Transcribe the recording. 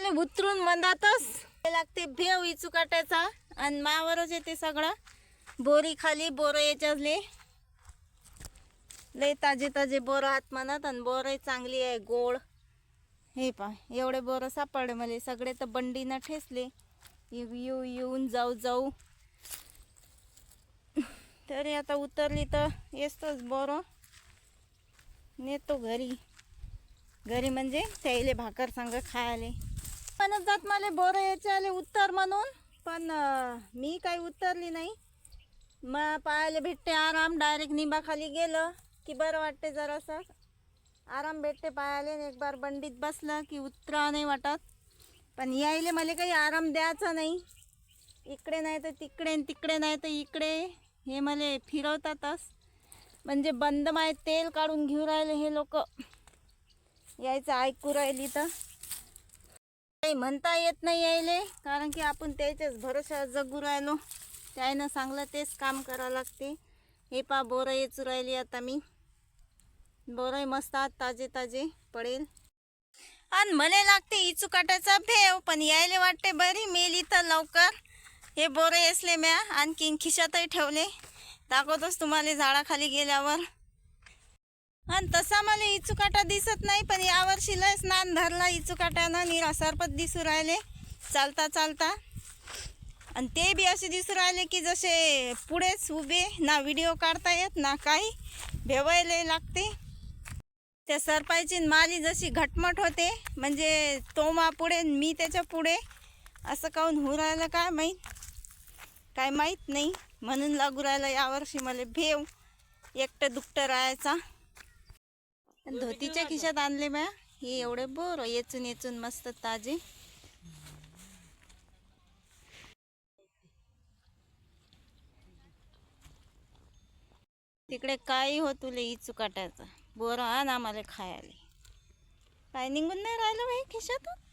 आले उतरून मंदातच लागते भेव इचू काटायचा आणि मावरच येते सगळं बोरी खाली बोर याच्यातले लय ताजे ताजे बोर आहात म्हणत आणि बोर चांगली आहे गोड. हे पा एवढे बोर सापडले मला सगळे तर बंडीनं ठेसले येऊन जाऊ जाऊ तरी आता उतरली तर येतोच बोर नेतो घरी. घरी म्हणजे त्याले भाकर सांग खायले म्हणत जात मला बोर यायचे आले उत्तर म्हणून पण मी काही उतरली नाही. मग पायाला भेटते आराम डायरेक्ट निंबाखाली गेलं की बरं वाटते जरासं आराम भेटते पायाले. एक बार बंडीत बसलं की उतरा नाही वाटत. पण यायले मला काही आराम द्यायचा नाही. इकडे नाही तर तिकडे तिकडे नाही तर इकडे हे मला फिरवतातच. म्हणजे बंद माय तेल काढून घेऊन राहिले हे लोक यायचं ऐकू राहिली तर काही म्हणता येत नाही यायले कारण की आपण त्याच्याच भरोसा जगू राहिलो. त्यानं सांगलं तेच काम करावं लागते. हे पा बोरं येचू राहिली आता मी बोरं मस्त ताजे ताजे पडेल आणि मला लागते इचू काटायचा भेव पण यायले वाटते बरी मेली तर लवकर. हे बोरं येसले म्या आणखीन खिशातही ठेवले दाखवतोच तुम्हाला झाडाखाली गेल्यावर. आणि तसा मला इचू काटा दिसत नाही पण यावर्षी लय स्नान धरला इचू काट्यानं निरा सरपत दिसू राहिले चालता चालता. आणि ते बी असे दिसू राहिले की जसे पुढेच उभे ना व्हिडिओ काढता येत ना काही भेवायला लागते. त्या सरपायची माली जशी घटमट होते म्हणजे तो मा पुढे मी त्याच्या पुढे असं काहून होऊ राहिलं काय माहीत नाही. म्हणून लागू राहिलं यावर्षी मला भेव एकटं दुकटं राहायचा. धोतीच्या खिशात आणले म्या हे एवढे बोर येचून येचून मस्त ताजे. तिकडे काही हो तुले इचू काटायचं बोर आण आम्हाला खायला काय निघून नाही राहिलं बाई खिशातून.